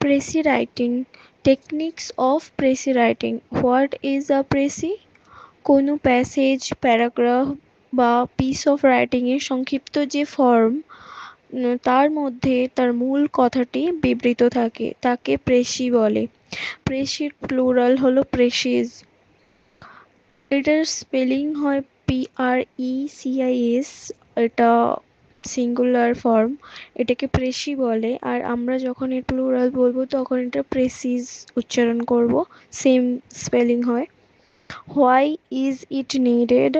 Precis writing, techniques of precis writing. What is a precis? কোনো passage, paragraph বা piece of writing এর সংক্ষিপ্ত যে ফর্ম, তার মধ্যে তার মূল কথাটি বিবৃত থাকে, তাকে প্রেসি বলে। প্রেসির প্লুরাল হলো প্রেসিজ। এটার স্পেলিং হয় PRECIS। এটা সিঙ্গুলার ফর্ম, এটাকে প্রেসি বলে। আর আমরা যখন এর প্লুরাল বলবো তখন এটা প্রেসিজ উচ্চারণ করব, সেম স্পেলিং হয়। Why is it needed?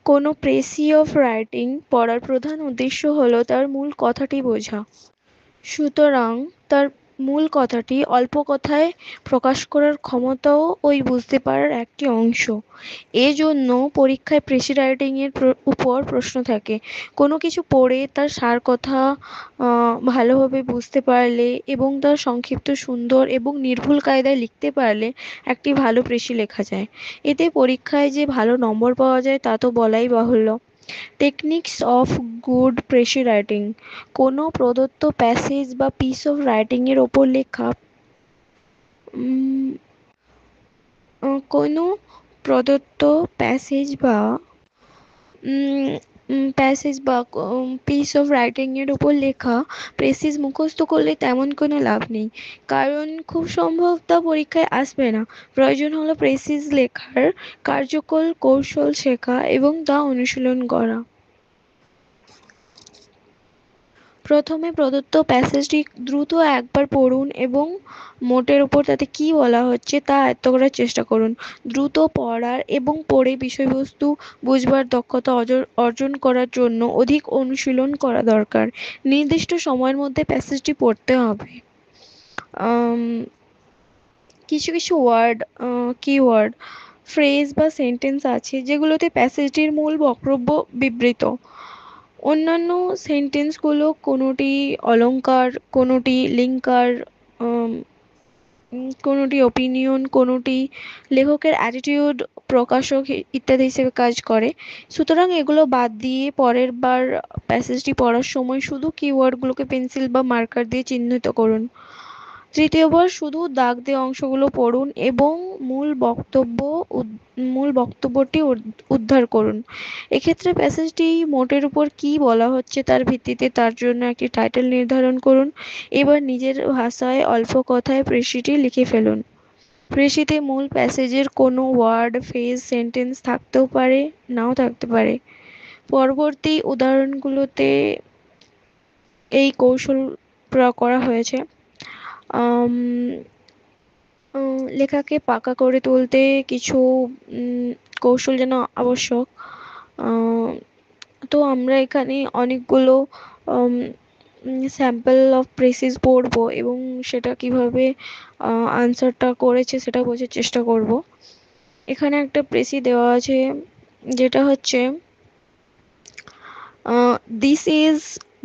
কোনো প্রেসি অফ রাইটিং পড়ার প্রধান উদ্দেশ্য হলো তার মূল কথাটি বোঝা। সুতরাং তার মূল কথাটি অল্প কথায় প্রকাশ করার ক্ষমতাও ওই বুঝতে পারার একটি অংশ। এজন্য পরীক্ষায় প্রেসি রাইটিং এর উপর প্রশ্ন থাকে। কোনো কিছু পড়ে তার সার কথা ভালোভাবে বুঝতে পারলে এবং তার সংক্ষিপ্ত, সুন্দর এবং নির্ভুল কায়দায় লিখতে পারলে একটি ভালো প্রেসি লেখা যায়। এতে পরীক্ষায় যে ভালো নম্বর পাওয়া যায় তা তো বলাই বাহুল্য। Techniques of good precis writing, কোনো প্রদত্ত প্যাসেজ বা পিস অফ রাইটিং এর ওপর লেখা উম, কোনো প্রদত্ত প্যাসেজ বা পিস অফ রাইটিং এর উপর লেখা প্রেসিজ মুখস্থ করলে তেমন কোনো লাভ নেই, কারণ খুব সম্ভব তা পরীক্ষায় আসবে না। প্রয়োজন হলো প্রেসিজ লেখার কার্যকর কৌশল শেখা এবং তা অনুশীলন করা। প্রথমে প্রদত্ত প্যাসেজটি দ্রুত একবার পড়ুন এবং মোটের উপর তাতে কি বলা হচ্ছে তা আয়ত্ত করার চেষ্টা করুন। দ্রুত পড়ার এবং পড়ে বিষয়বস্তু বুঝবার দক্ষতা অর্জন করার জন্য অধিক অনুশীলন করা দরকার। নির্দিষ্ট সময়ের মধ্যে প্যাসেজটি পড়তে হবে। আম, কিছু কিছু কিওয়ার্ড, ফ্রেজ বা সেন্টেন্স আছে যেগুলোতে প্যাসেজটির মূল বক্তব্য বিবৃত। অন্যান্য সেন্টেন্সগুলো কোনোটি অলংকার, কোনোটি লিঙ্কার, কোনোটি ওপিনিয়ন, কোনোটি লেখকের অ্যাটিটিউড প্রকাশক ইত্যাদি হিসেবে কাজ করে। সুতরাং এগুলো বাদ দিয়ে পরের বার প্যাসেজটি পড়ার সময় শুধু কিওয়ার্ডগুলোকে পেন্সিল বা মার্কার দিয়ে চিহ্নিত করুন। তৃতীয়বার শুধু দাগ দেওয়া অংশগুলো পড়ুন এবং মূল বক্তব্য মূল বক্তব্যটি উদ্ধার করুন। এক্ষেত্রে প্যাসেজটি মোটের উপর কি বলা হচ্ছে তার ভিত্তিতে তার জন্য একটি টাইটেল নির্ধারণ করুন। এবার নিজের ভাষায় অল্প কথায় প্রেসিটি লিখে ফেলুন। প্রেসিতে মূল প্যাসেজের কোনো ওয়ার্ড, ফ্রেজ, সেন্টেন্স থাকতেও পারে, নাও থাকতে পারে। পরবর্তী উদাহরণগুলোতে এই কৌশল প্রয়োগ করা হয়েছে। আম, লেখাকে পাকা করে তুলতে কিছু কৌশল যেন আবশ্যক। আহ, তো আমরা এখানে অনেকগুলো স্যাম্পল অফ প্রেসিস পড়বো এবং সেটা কিভাবে আনসারটা করেছে সেটা বোঝার চেষ্টা করব। এখানে একটা প্রেসি দেওয়া আছে যেটা হচ্ছে, this is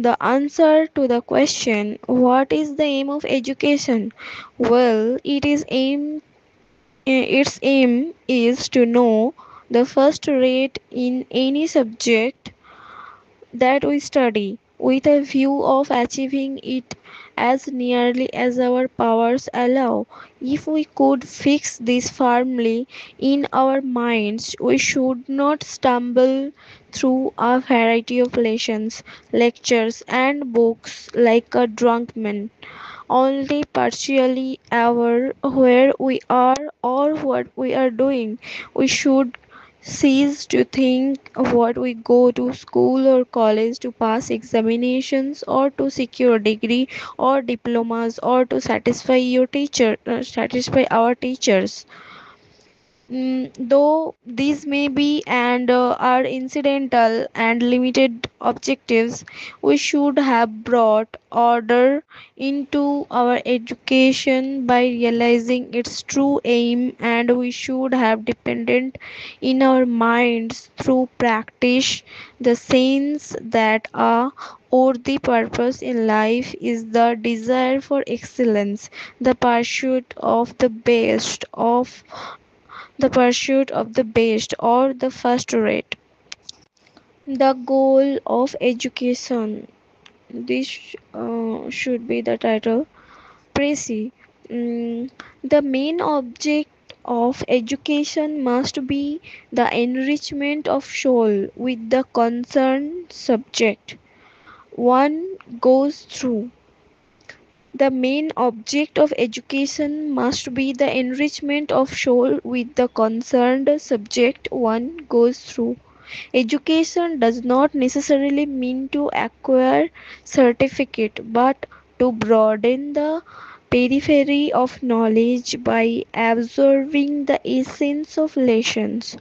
the answer to the question, what is the aim of education? Well, its aim is to know the first rate in any subject that we study, with a view of achieving it as nearly as our powers allow. If we could fix this firmly in our minds, we should not stumble through a variety of lessons, lectures, and books like a drunk man, only partially aware where we are or what we are doing. We should cease to think what we go to school or college to pass examinations or to secure degree or diplomas or to satisfy our teachers. Though these may be and are incidental and limited objectives, we should have brought order into our education by realizing its true aim, and we should have dependent in our minds through practice the sense that a or the purpose in life is the desire for excellence, the pursuit of the best or the first rate. The goal of education. This should be the title. Preci. Mm, the main object of education must be the enrichment of soul with the concerned subject one goes through. The main object of education must be the enrichment of soul with the concerned subject one goes through. Education does not necessarily mean to acquire certificate but to broaden the periphery of knowledge by absorbing the essence of lessons.